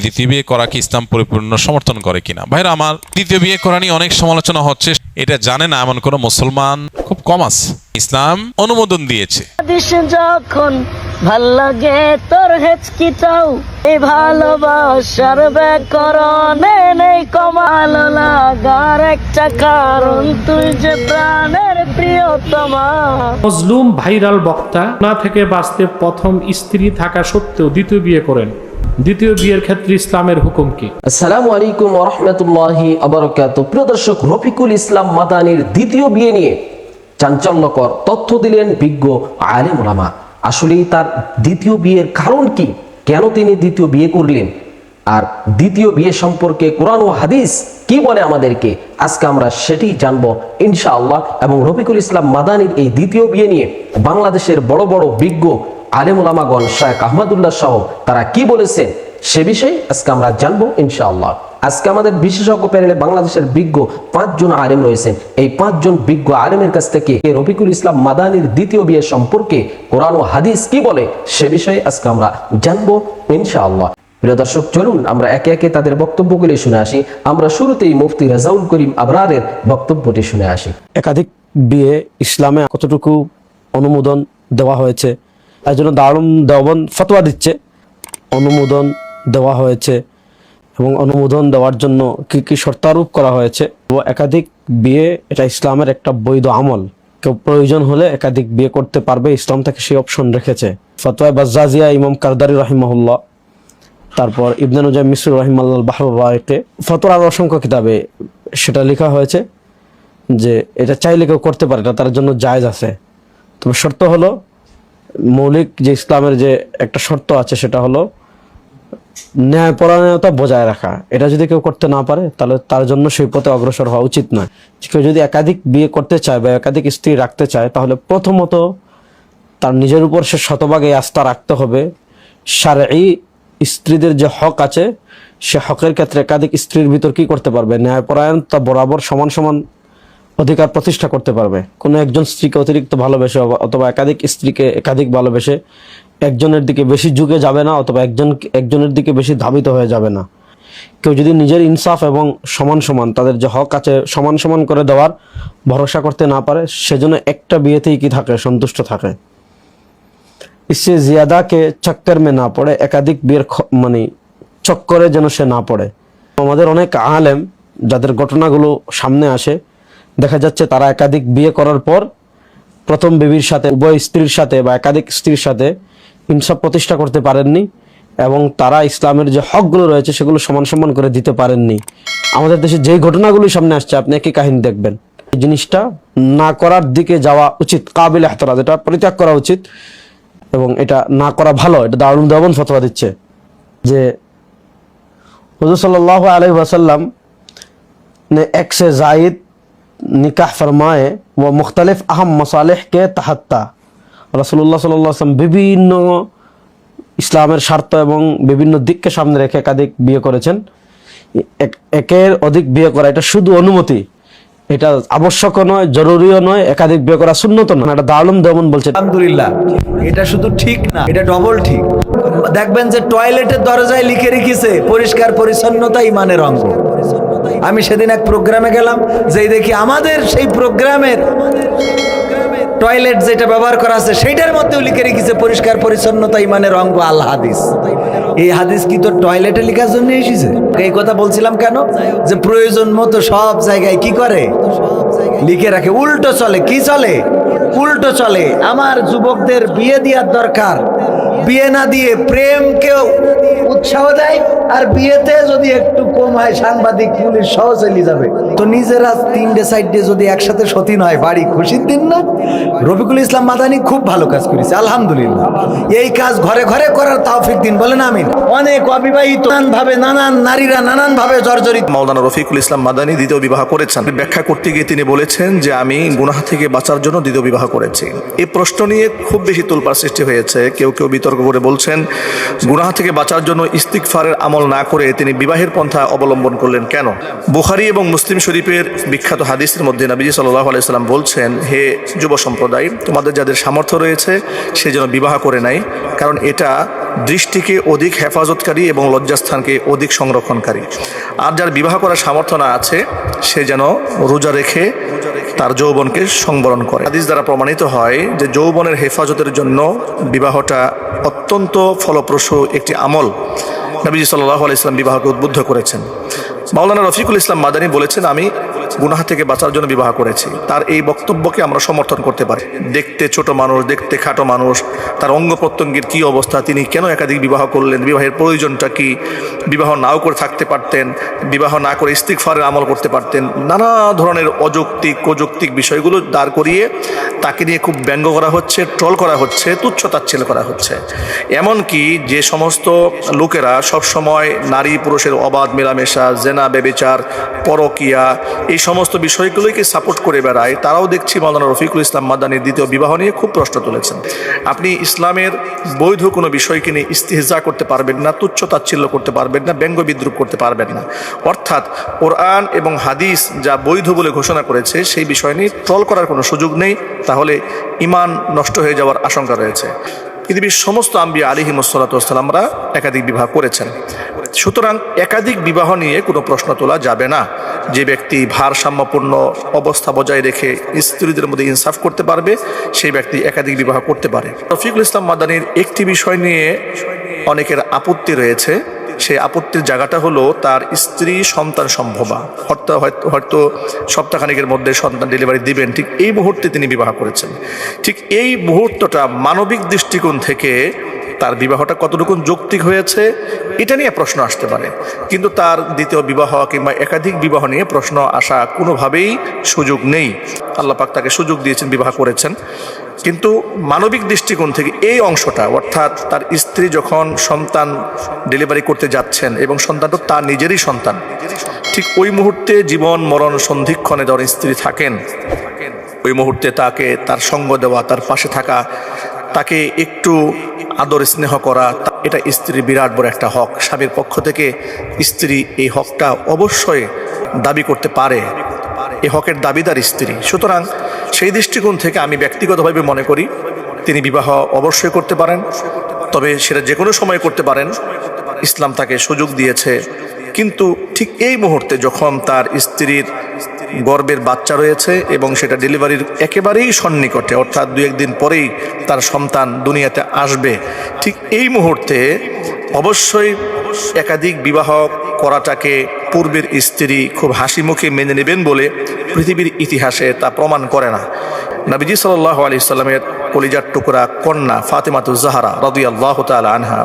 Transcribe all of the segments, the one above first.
দ্বিতীয় বিয়ে করা কি ইসলাম পরিপূর্ণ সমর্থন করে কিনা? ভাইরা আমার, দ্বিতীয় বিয়ে করা নিয়ে অনেক সমালোচনা হচ্ছে, এটা জানে না এমন কোন মুসলমান খুব কম আছে। ইসলাম অনুমোদন দিয়েছে। যখন ভাল লাগে তোর হেচকিটাও, এই ভালোবাসার ব্যাকরণে নেই কমাল লাগার একটা কারণ, তুই যে প্রাণের প্রিয়তমা। মজলুম ভাইরাল বক্তা না থেকে বাঁচতে প্রথম স্ত্রী থাকা সত্ত্বেও দ্বিতীয় বিয়ে করেন। দ্বিতীয় বিয়ের ক্ষেত্রে ইসলামের হুকুম কি? আসসালামু আলাইকুম ওয়া রাহমাতুল্লাহি ওয়া বারাকাতুহু। প্রিয় দর্শক, রফিকুল ইসলাম মাদানির দ্বিতীয় বিয়ে নিয়ে চাঞ্চল্যকর তথ্য দিলেন বিজ্ঞ আলেম ওলামা। আসলেই তার দ্বিতীয় বিয়ের কারণ কি, কেন তিনি দ্বিতীয় বিয়ে করলেন, আর দ্বিতীয় বিয়ে সম্পর্কে কোরআন ও হাদিস কি বলে আমাদেরকে, আজকে আমরা সেটি জানবো ইনশাআল্লাহ। এবং রফিকুল ইসলাম মাদানির এই দ্বিতীয় বিয়ে নিয়ে বাংলাদেশের বড় বড় বিজ্ঞ আলেম ওলামাগণ শেখ আহমদুল্লাহ সহ তারা কি বলেছেন সে বিষয়ে আজকে আমরা জানবো ইনশাআল্লাহ। আজকে আমাদের বিশেষজ্ঞ প্যানেলে বাংলাদেশের বিজ্ঞ 5 জন আলেম রয়েছেন। এই 5 জন বিজ্ঞ আলেমের কাছ থেকে রফিকুল ইসলাম মাদানির দ্বিতীয় বিয়ে সম্পর্কে কোরআন ও হাদিস কি বলে সে বিষয়ে আজকে আমরা জানবো ইনশাআল্লাহ। প্রিয় দর্শক, চলুন আমরা একে একে তাদের বক্তব্যগুলি শুনে আসি। আমরা শুরুতেই মুফতি রাজাউল করিম আবরারের বক্তব্যটি শুনে আসি। একাধিক বিয়ে ইসলামে কতটুকু অনুমোদন দেওয়া হয়েছে, তার জন্য দারুল দেওবন্দ ফতোয়া দিচ্ছে অনুমোদন দেওয়া হয়েছে এবং অনুমোদন দেওয়ার জন্য কি কি শর্তারোপ করা হয়েছে। একাধিক বিয়ে এটা ইসলামের একটা বৈধ আমল, কেউ প্রয়োজন হলে একাধিক বিয়ে করতে পারবে, ইসলাম থেকে সেই অপশন রেখেছে। ফতোয়া বাজ্জাজিয়া ইমাম কারদারি রাহিমাহুল্লাহ, তারপর ইবনে নুজাইম মিসরি রাহিমাহুল্লাহ বাহরুর রায়কে, ফতোয়ার আরো অসংখ্য কিতাবে সেটা লেখা হয়েছে যে এটা চাইলে কেউ করতে পারে, এটা তার জন্য জায়েজ আছে। তবে শর্ত হলো, মৌলিক যে ইসলামের যে একটা শর্ত আছে সেটা হলো ন্যায়পরায়ণতা বজায় রাখা। এটা যদি কেউ করতে না পারে তাহলে তার জন্য সেই পথে অগ্রসর হওয়া উচিত নয়। কেউ যদি একাধিক বিয়ে করতে চায় বা একাধিক স্ত্রী রাখতে চায় তাহলে প্রথমত তার নিজের উপর সে শতভাগ এই আস্থা রাখতে হবে, শারঈ স্ত্রীদের যে হক আছে সে হকের ক্ষেত্রে একাধিক স্ত্রীর ভিতর কি করতে পারবে, ন্যায়পরায়ণতা বরাবর সমান সমান অধিকার প্রতিষ্ঠা করতে পারবে। কোনো একজন স্ত্রীকে অতিরিক্ত ভালোবেসে অথবা একাধিক স্ত্রীকে একাধিক ভালোবেসে একজনের দিকে বেশি ঝুঁকে যাবে না, অথবা একজনের দিকে বেশি ধাবিত হয়ে যাবে না। কেউ যদি নিজের ইনসাফ এবং সমান সমান তাদের যে হক আছে সমান সমান করে দেওয়ার ভরসা করতে না পারে, সেজন্য একটা বিয়েতেই কি থাকে, সন্তুষ্ট থাকে। ইসে জিয়াদাকে চক্কর মে না পড়ে, একাধিক বিয়ের মানে চক্করে যেন সে না পড়ে। আমাদের অনেক আলেম যাদের ঘটনাগুলো সামনে আসে, দেখা যাচ্ছে তারা একাধিক বিয়ে করার পর প্রথম বিবির সাথে, উভয় স্ত্রীর সাথে বা একাধিক স্ত্রীর সাথে ইনসাফ প্রতিষ্ঠা করতে পারেননি এবং তারা ইসলামের যে হকগুলো রয়েছে সেগুলো সমান সমান করে দিতে পারেননি। আমাদের দেশে যেই ঘটনাগুলো সামনে আসছে আপনি একই কাহিনী দেখবেন। এই জিনিসটা না করার দিকে যাওয়া উচিত, কাবিল এহতরাজ, এটা পরিত্যাগ করা উচিত এবং এটা না করা ভালো। এটা দারুল দেওবন্দ ফতোয়া দিচ্ছে যে হুজুর সাল্লাল্লাহু আলাইহি ওয়াসাল্লাম ने एक से जायद निकाह फरमाए वो मुख्तलिफ अहम मसालिह के तहत था। রাসূলুল্লাহ সাল্লাল্লাহু আলাইহি ওয়াসাল্লাম বিভিন্ন ইসলামের স্বার্থ এবং বিভিন্ন দিককে সামনে রেখে একাধিক বিয়ে করেছেন। একের অধিক বিয়ে করা এটা শুধু অনুমতি, এটা আবশ্যকও নয়, জরুরিও নয়, একাধিক বিয়ে করা সুন্নত নয়। এটা দারুল দেওবন্দ বলছে। আলহামদুলিল্লাহ, এটা শুধু ঠিক না, এটা ডবল ঠিক। দেখবেন যে টয়লেটের দরজায় লিখে রেখেছে পরিষ্কার পরিচ্ছন্নতা ইমানের অঙ্গ। আমি সেদিন এক প্রোগ্রামে গেলাম, যেই দেখি আমাদের সেই প্রোগ্রামের টয়লেট যেটা ব্যবহার করা আছে সেইটার মধ্যেও লিখে রেখেছে পরিষ্কার পরিচ্ছন্নতা ইমানের অঙ্গ, আল হাদিস। এই হাদিস কি তোর টয়লেটে লেখার জন্য এসেছে? এই কথা বলছিলাম কেন, যে প্রয়োজন মতো সব জায়গায় কি করে, লিখে রাখে। উল্টো চলে, কি চলে, উল্টো চলে। আমার যুবকদের বিয়ে দেওয়ার দরকার, বিয়ে না দিয়ে প্রেমকে উৎসাহ দেয়, আর বিয়েতে যদি একটু কম হয় সাংবাদিক পুলিশ সহ চলে যাবে। তো নিজেরা 3টে 4টে যদি একসাথে সতীন হয়, বাড়ি খুশির দিন না? রফিকুল ইসলাম মাদানি খুব ভালো কাজ করেছে, আলহামদুলিল্লাহ। এই কাজ ঘরে ঘরে করার তৌফিক দিন, বলেন আমিন। অনেক অবিবাহিত নানান নারীরা নানান ভাবে জর্জরিত। মাওলানা রফিকুল ইসলাম মাদানি দ্বিতীয় বিবাহ করেছেন। ব্যাখ্যা করতে গিয়ে তিনি বলেছেন যে আমি গুনাহ থেকে বাঁচার জন্য দ্বিতীয় বিবাহ করেছি। এই প্রশ্ন নিয়ে খুব বেশি তোলপাড় সৃষ্টি হয়েছে। কেউ কেউ বিতর্ক করে বলছেন গুনাহ থেকে বাঁচার জন্য ইস্তিগফারের আমল না করে তিনি বিবাহের পন্থা অবলম্বন করলেন কেন? বুখারী এবং মুসলিম শরীফের বিখ্যাত হাদিসের মধ্যে নবীজি সাল্লাল্লাহু আলাইহি সাল্লাম বলছেন, হে যুব সম্প্রদায়, তোমাদের যাদের সামর্থ্য রয়েছে সে যেন বিবাহ করে নাই, কারণ এটা দৃষ্টিকে অধিক হেফাজতকারী এবং লজ্জাস্থানকে অধিক সংরক্ষণকারী। আর যার বিবাহ করার সামর্থ্য না আছে সে যেন রোজা রেখে তার যৌবনকে সংবরণ করে। হাদিস দ্বারা প্রমাণিত হয় যে যৌবনের হেফাজতের জন্য বিবাহটা অত্যন্ত ফলপ্রসূ একটি আমল। নবীজি সাল্লাল্লাহু আলাইহি ওয়াসাল্লাম বিবাহকে উদ্বুদ্ধ করেছেন। মাওলানা রফিকুল ইসলাম মাদানী বলেছেন, আমি গুনাহ থেকে বাঁচার জন্য বিবাহ করেছি। তার এই বক্তব্যকে আমরা সমর্থন করতে পারি। দেখতে ছোট মানুষ, দেখতে খাটো মানুষ, তার অঙ্গ প্রত্যঙ্গের কী অবস্থা, তিনি কেন একাধিক বিবাহ করলেন, বিবাহের প্রয়োজনটা কি, বিবাহ নাও করে থাকতে পারতেন, বিবাহ না করে ইস্তিগফারের আমল করতে পারতেন, নানা ধরনের অযৌক্তিক অযৌক্তিক বিষয়গুলো দাঁড় করিয়ে তাকে নিয়ে খুব ব্যঙ্গ করা হচ্ছে, ট্রল করা হচ্ছে, তুচ্ছ তাচ্ছিল্য করা হচ্ছে। এমনকি যে সমস্ত লোকেরা সবসময় নারী পুরুষের অবাধ মেলামেশা, জেনা, ব্যভিচার, পরকিয়া, এই সমস্ত বিষয়গুলোকে সাপোর্ট করে বেড়ায়, তারাও দেখছি মাওলানা রফিকুল ইসলাম মাদানীর দ্বিতীয় বিবাহ নিয়ে খুব প্রশ্ন তুলেছেন। আপনি ইসলামের বৈধ কোনো বিষয়কে নিয়ে ইস্তিহজা করতে পারবেন না, তুচ্ছ তাচ্ছিল্য করতে পারবেন না, ব্যঙ্গ বিদ্রুপ করতে পারবেন না। অর্থাৎ কোরআন এবং হাদিস যা বৈধ বলে ঘোষণা করেছে সেই বিষয় নিয়ে ট্রল করার কোনো সুযোগ নেই, তাহলে ঈমান নষ্ট হয়ে যাওয়ার আশঙ্কা রয়েছে। পৃথিবীর সমস্ত আম্বিয়া আলাইহিমুসসালাতু ওয়াসসালামরা একাধিক বিবাহ করেছেন, সুতরাং একাধিক বিবাহ নিয়ে কোনো প্রশ্ন তোলা যাবে না। যে ব্যক্তি ভারসাম্যপূর্ণ অবস্থা বজায় রেখে স্ত্রীদের মধ্যে ইনসাফ করতে পারবে সেই ব্যক্তি একাধিক বিবাহ করতে পারে। রফিকুল ইসলাম মাদানীর একটি বিষয় নিয়ে অনেকের আপত্তি রয়েছে, সেই আপত্তির জায়গাটা হলো তার স্ত্রী সন্তান সম্ভবা, হয়তো সপ্তাহখানেকের মধ্যে সন্তান ডেলিভারি দিবেন, ঠিক এই মুহূর্তে তিনি বিবাহ করেছেন। ঠিক এই মুহূর্তটা মানবিক দৃষ্টিকোণ থেকে তার বিবাহটা কতটুকু যৌক্তিক হয়েছে এটা নিয়ে প্রশ্ন আসতে পারে, কিন্তু তার দ্বিতীয় বিবাহ কিংবা একাধিক বিবাহ নিয়ে প্রশ্ন আসা কোনোভাবেই সুযোগ নেই। আল্লাহ পাক তাকে সুযোগ দিয়েছেন, বিবাহ করেছেন, কিন্তু মানবিক দৃষ্টিকোণ থেকে এই অংশটা, অর্থাৎ তার স্ত্রী যখন সন্তান ডেলিভারি করতে যাচ্ছেন এবং সন্তানটা তার নিজেরই সন্তান, ঠিক ওই মুহূর্তে জীবন মরণ সন্ধিক্ষণে যখন স্ত্রী থাকেন, ওই মুহূর্তে তাকে তার সঙ্গ দেওয়া, তার পাশে থাকা, তাকে একটু আদর স্নেহ করা, এটা স্ত্রীর বিরাট বড় একটা হক। স্বামীর পক্ষ থেকে স্ত্রী এই হকটা অবশ্যই দাবি করতে পারে, এই হকের দাবিদার স্ত্রী। সুতরাং সেই দৃষ্টিকোণ থেকে আমি ব্যক্তিগতভাবে মনে করি তিনি বিবাহ অবশ্যই করতে পারেন, তবে সেটা যে কোনো সময় করতে পারেন, ইসলাম তাকে সুযোগ দিয়েছে। কিন্তু ঠিক এই মুহূর্তে যখন তার স্ত্রীর গর্ভের বাচ্চা রয়েছে এবং সেটা ডেলিভারির একেবারেই সন্নিকটে, অর্থাৎ 2-1 দিন পরেই তার সন্তান দুনিয়াতে আসবে, ঠিক এই মুহূর্তে অবশ্যই একাধিক বিবাহ করাটাকে পূর্বের স্ত্রী খুব হাসি মুখে মেনে নেবেন বলে পৃথিবীর ইতিহাসে তা প্রমাণ করে না। নবীজি সাল্লাল্লাহু আলাইহি সাল্লামের কলিজার টুকরা কন্যা ফাতেমাতুজ জাহরা রাদিয়াল্লাহু তাআলা আনহা,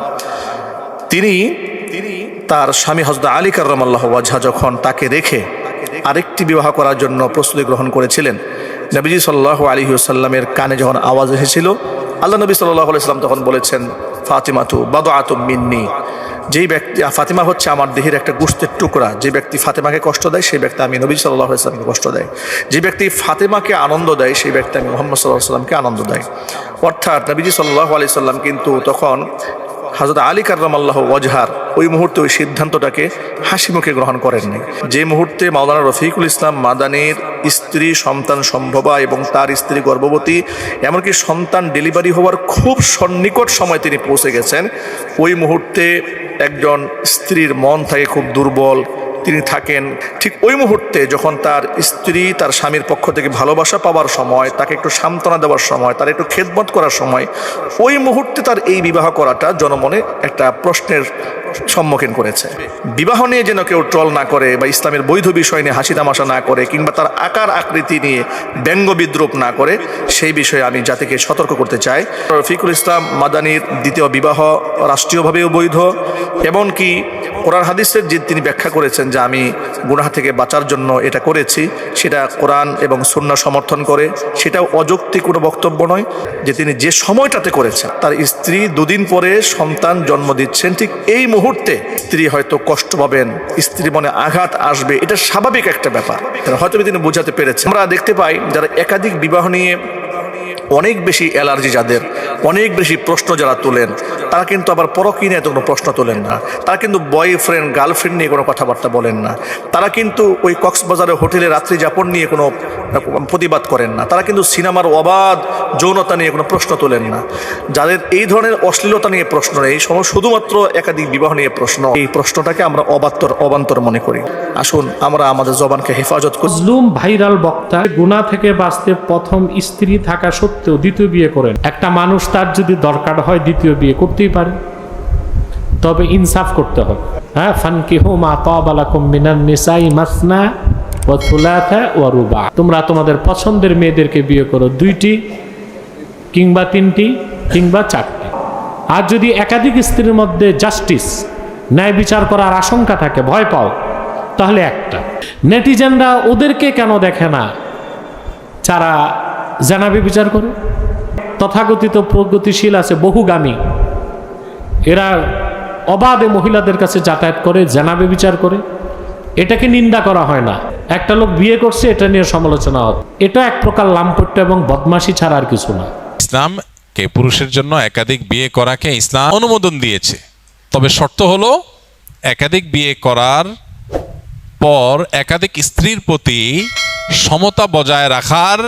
তিনি তার স্বামী হযরত আলী কাররামাল্লাহু ওয়াজহা যখন তাকে রেখে আরেকটি বিবাহ করার জন্য প্রস্তুতি গ্রহণ করেছিলেন, নবীজি সাল্লাল্লাহু আলাইহি ওয়াসাল্লামের কানে যখন আওয়াজ এসেছিল, আল্লাহ নবী সাল্লাল্লাহু আলাইহি ওয়াসাল্লাম তখন বলেছেন, ফাতিমাতু বাদআতুম মিন্নি, যেই ব্যক্তি, ফাতিমা হচ্ছে আমার দেহের একটা গোশতের টুকরা, যে ব্যক্তি ফাতেমাকে কষ্ট দেয় সেই ব্যক্তি আমি নবী সাল্লাল্লাহু আলাইহি ওয়াসাল্লামকে কষ্ট দেয়, যে ব্যক্তি ফাতেমাকে আনন্দ দেয় সেই ব্যক্তি আমি মুহাম্মদ সাল্লাল্লাহু আলাইহি ওয়াসাল্লামকে আনন্দ দেয়। অর্থাৎ নবীজি সাল্লাল্লাহু আলাইহি ওয়াসাল্লাম কিন্তু তখন হযরত আলী কাররামাল্লাহু ওয়াজহার ওই মুহূর্তে ওই সিদ্ধান্তটাকে হাসি মুখে গ্রহণ করেননি। যে মুহূর্তে মাওলানা রফিকুল ইসলাম মাদানীর স্ত্রী সন্তান সম্ভবা এবং তার স্ত্রী গর্ভবতী, এমনকি সন্তান ডেলিভারি হওয়ার খুব সন্নিকট সময় তিনি পৌঁছে গেছেন, ওই মুহূর্তে একজন স্ত্রীর মন থাকে খুব দুর্বল, তিনি থাকেন ঠিক ওই মুহূর্তে যখন তার স্ত্রী তার স্বামীর পক্ষ থেকে ভালোবাসা পাওয়ার সময়, তাকে একটু সান্ত্বনা দেওয়ার সময়, তার একটু খেদমত করার সময়, ওই মুহূর্তে তার এই বিবাহ করাটা জনমনে একটা প্রশ্নের সম্মুখীন করেছে। বিবাহ নিয়ে যেন কেউ ট্রল না করে বা ইসলামের বৈধ বিষয় নিয়ে হাসি তামাশা না করে কিংবা তার আকার আকৃতি নিয়ে ব্যঙ্গ বিদ্রুপ না করে, সেই বিষয়ে আমি জাতিকে সতর্ক করতে চাই। রফিকুল ইসলাম মাদানীর দ্বিতীয় বিবাহ রাষ্ট্রীয়ভাবেও বৈধ, এমনকি কোরআন হাদিসের যে তিনি ব্যাখ্যা করেছেন যে আমি গুনাহ থেকে বাঁচার জন্য এটা করেছি, সেটা কোরআন এবং সুন্নাহ সমর্থন করে, সেটাও অযৌক্তিক কোনো বক্তব্য নয়। যে তিনি যে সময়টাতে করেছেন, তার স্ত্রী 2 দিন পরে সন্তান জন্ম দিচ্ছেন, ঠিক এই মুহূর্তে স্ত্রী হয়তো কষ্ট পাবেন, স্ত্রী মনে আঘাত আসবে, এটা স্বাভাবিক একটা ব্যাপার, হয়তো তিনি বোঝাতে পেরেছেন। আমরা দেখতে পাই যারা একাধিক বিবাহ নিয়ে অনেক বেশি অ্যালার্জি যাদের, অনেক বেশি প্রশ্ন যারা তোলেন, তারা কিন্তু আবার পরকীয় নিয়ে কোনো প্রশ্ন তোলেন না। তারা কিন্তু বয়ফ্রেন্ড গার্লফ্রেন্ড নিয়ে কোনো কথাবার্তা বলেন না। তারা কিন্তু ওই কক্সবাজারের হোটেলে রাত্রি যাপন নিয়ে কোনো প্রতিবাদ করেন না। তারা কিন্তু সিনেমার অবাধ যৌনতা নিয়ে কোনো প্রশ্ন তোলেন না। যাদের এই ধরনের অশ্লীলতা নিয়ে প্রশ্ন নেই, শুধুমাত্র একাধিক বিবাহ নিয়ে প্রশ্ন, এই প্রশ্নটাকে আমরা অবান্তর মনে করি। আসুন আমরা আমাদের জবানকে হেফাজত করি। মজলুম ভাইরাল বক্তা গুনাহ থেকে বাঁচতে প্রথম স্ত্রী থাকা সত্ত্বেও দ্বিতীয় বিয়ে করেন। একটা মানুষ তার যদি দরকার হয় দ্বিতীয় বিয়ে করতেই পারে, তবে ইনসাফ করতে হবে। হ্যাঁ, ফানকিহু মা তাবা লাকুম মিনান নিসাই মাসনা ওয়া থুলাথা ওয়া রুবা। তোমরা তোমাদের পছন্দের মেয়েদেরকে বিয়ে করো, 2টি কিংবা 3টি কিংবা 4টি। আর যদি একাধিক স্ত্রীর মধ্যে জাস্টিস, ন্যায় বিচার করার আশঙ্কা থাকে, ভয় পাও, তাহলে একটা। নেটিজেনরা ওদেরকে কেন দেখে না যারা জানাবে বিচার করে? তথাকথিত প্রগতিশীল আছে, বহুগামী, এরা অবাধে মহিলাদের কাছে যাতায়াত করে, জানাবে বিচার করে। এটাকে নিন্দা করা হয় না। একটা লোক বিয়ে করছে, এটা নিয়ে সমালোচনা হয়। এটা এক প্রকার লাম্পট্য এবং বদমাশি ছাড়া আর কিছু না। ইসলামকে পুরুষের জন্য একাধিক বিয়ে করাকে ইসলাম অনুমোদন দিয়েছে, তবে শর্ত হলো একাধিক বিয়ে করার পর একাধিক স্ত্রীর প্রতি সমতা বজায় রাখার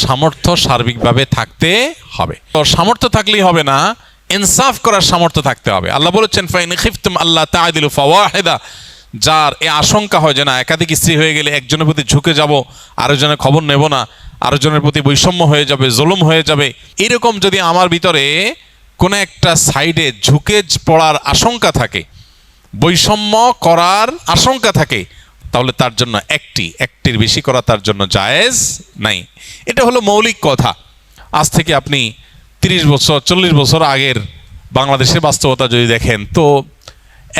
সামর্থ্য সার্বিকভাবে থাকতে হবে। তো সামর্থ্য থাকলেই হবে না, ইনসাফ করার সামর্থ্য থাকতে হবে। আল্লাহ বলেছেন ফাইন খিফতুম আল্লাহ তা'দিলু ফাওয়াহিদা, যার এই আশঙ্কা হয় যে না একাধিক স্ত্রী হয়ে গেলে একজনের প্রতি ঝুঁকে যাব, আরেকজনের খবর নেব না, আরেকজনের প্রতি বৈষম্য হয়ে যাবে, জুলুম হয়ে যাবে, এরকম যদি আমার ভিতরে কোনো একটা সাইডে ঝুঁকে পড়ার আশঙ্কা থাকে, বৈষম্য করার আশঙ্কা থাকে, তাহলে তার জন্য একটির বেশি করা তার জন্য জায়েজ নাই। এটা হলো মৌলিক কথা। আজ থেকে আপনি 30 বছর 40 বছর আগের বাংলাদেশের বাস্তবতা যদি দেখেন, তো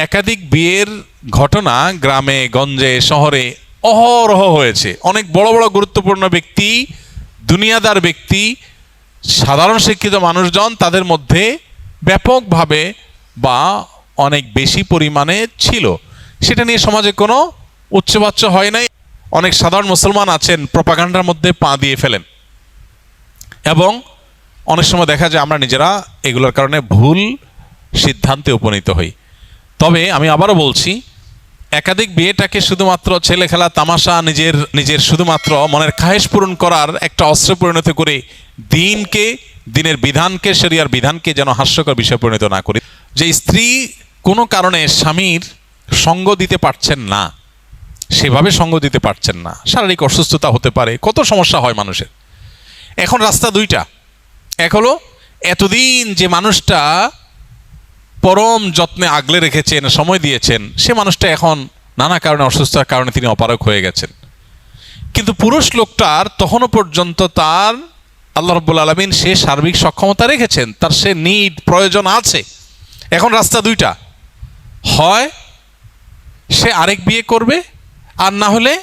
একাধিক বিয়ের ঘটনা গ্রামে গঞ্জে শহরে অহরহ হয়েছে। অনেক বড় বড় গুরুত্বপূর্ণ ব্যক্তি, দুনিয়াদার ব্যক্তি, সাধারণ শিক্ষিত মানুষজন, তাদের মধ্যে ব্যাপকভাবে বা অনেক বেশি পরিমাণে ছিল। সেটা নিয়ে সমাজে কোনো উচ্চবাচ্য হয় নাই। অনেক সাধারণ মুসলমান আছেন প্রপাগান্ডার মধ্যে পা দিয়ে ফেলেন, এবং অনেক সময় দেখা যায় আমরা নিজেরা এগুলোর কারণে ভুল সিদ্ধান্তে উপনীত হই। তবে আমি আবারও বলছি, একাধিক বিয়েটাকে শুধুমাত্র ছেলে খেলা তামাশা, নিজের শুধুমাত্র মনের খায়েশ পূরণ করার একটা অস্ত্রে পরিণত করে দিনের বিধানকে, শরিয়ার বিধানকে যেন হাস্যকর বিষয় পরিণত না করি। যে স্ত্রী কোনো কারণে স্বামীর সঙ্গ দিতে পারছেন না, সেভাবে সঙ্গ দিতে পারছেন না, শারীরিক অসুস্থতা হতে পারে, কত সমস্যা হয় মানুষের। এখন রাস্তা দুইটা। এক হলো এতদিন যে মানুষটা পরম যত্নে আগলে রেখেছেন, সময় দিয়েছেন, সে মানুষটা এখন নানা কারণে, অসুস্থতার কারণে তিনি অপারগ হয়ে গেছেন। কিন্তু পুরুষ লোকটার তখনও পর্যন্ত তার আল্লাহ রাব্বুল আলামিন সে সার্বিক সক্ষমতা রেখেছেন, তার সে নিড প্রয়োজন আছে। এখন রাস্তা দুইটা, হয় সে আরেক বিয়ে করবে, আর না হলে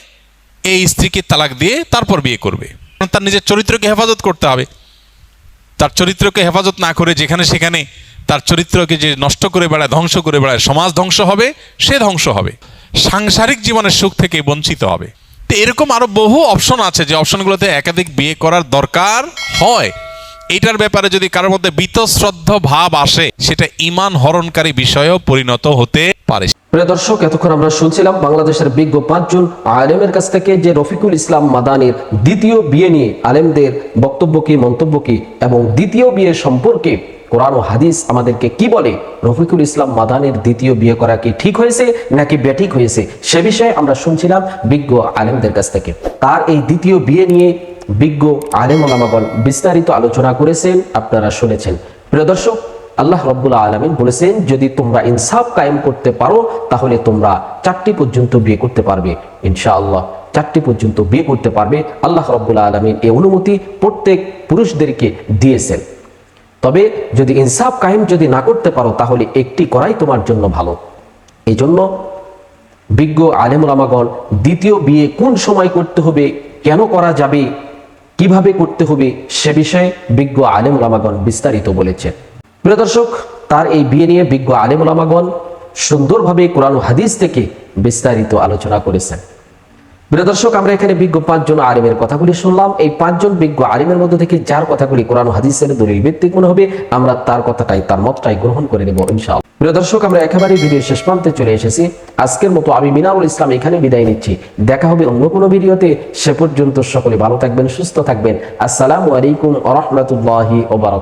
এই স্ত্রীকে তালাক দিয়ে তারপর বিয়ে করবে। তার নিজের চরিত্রকে হেফাজত করতে হবে। তার চরিত্রকে হেফাজত না করে যেখানে সেখানে তার চরিত্রকে যে নষ্ট করে বেড়ায়, ধ্বংস করে বেড়ায়, সমাজ ধ্বংস হবে, সে ধ্বংস হবে, সাংসারিক জীবনের সুখ থেকে বঞ্চিত হবে। তো এরকম আরো বহু অপশন আছে, যে অপশনগুলোতে একাধিক বিয়ে করার দরকার হয়। এটার ব্যাপারে যদি কারোর মধ্যে বীতশ্রদ্ধ ভাব আসে, সেটা ঈমান হরণকারী বিষয়েও পরিণত হতে পারে। প্রিয় দর্শক, এতক্ষণ আমরা শুনছিলাম বাংলাদেশের বিজ্ঞ 5 জন আলেমের কাছ থেকে যে রফিকুল ইসলাম মাদানির দ্বিতীয় বিয়ে নিয়ে আলেমদের বক্তব্য কি, মন্তব্য কি, এবং দ্বিতীয় বিয়ে সম্পর্কে কোরআন ও হাদিস আমাদেরকে কি বলে। রফিকুল ইসলাম মাদানির দ্বিতীয় বিয়ে করা কি ঠিক হয়েছে নাকি বেঠিক হয়েছে, সে বিষয়ে আমরা শুনছিলাম বিজ্ঞ আলেমদের কাছ থেকে। তার এই দ্বিতীয় বিয়ে নিয়ে বিজ্ঞ আলেম ওলামাগণ বিস্তারিত আলোচনা করেছেন, আপনারা শুনেছেন। প্রিয় দর্শক, আল্লাহ রাব্বুল আলামিন বলেছেন, যদি তোমরা ইনসাফ কায়েম করতে পারো তাহলে তোমরা 4টি পর্যন্ত বিয়ে করতে পারবে। ইনশাআল্লাহ 4টি পর্যন্ত বিয়ে করতে পারবে। আল্লাহ রাব্বুল আলামিন এই অনুমতি প্রত্যেক পুরুষদেরকে দিয়েছেন। তবে যদি ইনসাফ কায়েম যদি না করতে পারো তাহলে একটি করাই তোমার জন্য ভালো। এই জন্য বিজ্ঞ আলেম ওলামাগণ দ্বিতীয় বিয়ে কোন সময় করতে হবে, কেন করা যাবে, কিভাবে করতে হবে, সে বিষয়ে বিজ্ঞ আলেম ওলামাগণ বিস্তারিত বলেছেন। প্রিয় দর্শক, তার এই বিয়ে নিয়ে বিজ্ঞ আলেম ওলামাগণ সুন্দরভাবে কোরআন ও হাদিস থেকে বিস্তারিত আলোচনা করেছেন। প্রিয় দর্শক, আমরা এখানে বিজ্ঞ 5 জন আলিমের কথাগুলি শুনলাম। এই 5 জন বিজ্ঞ আলিমের মধ্যে থেকে যার কথাগুলি কোরআন ও হাদিসের দলিল ভিত্তিক মনে হবে, আমরা তার কথাটাই, তার মতটাই গ্রহণ করে নেব ইনশাআল্লাহ। প্রিয় দর্শক, আমরা একেবারে ভিডিও শেষ প্রান্তে চলে এসেছি। আজকের মতো আমি মিনারুল ইসলাম এখানে বিদায় নিচ্ছি। দেখা হবে অন্য কোনো ভিডিওতে। সে পর্যন্ত সকলে ভালো থাকবেন, সুস্থ থাকবেন। আসসালামু আলাইকুম ওয়া রাহমাতুল্লাহি ওয়া বারাকাতুহু।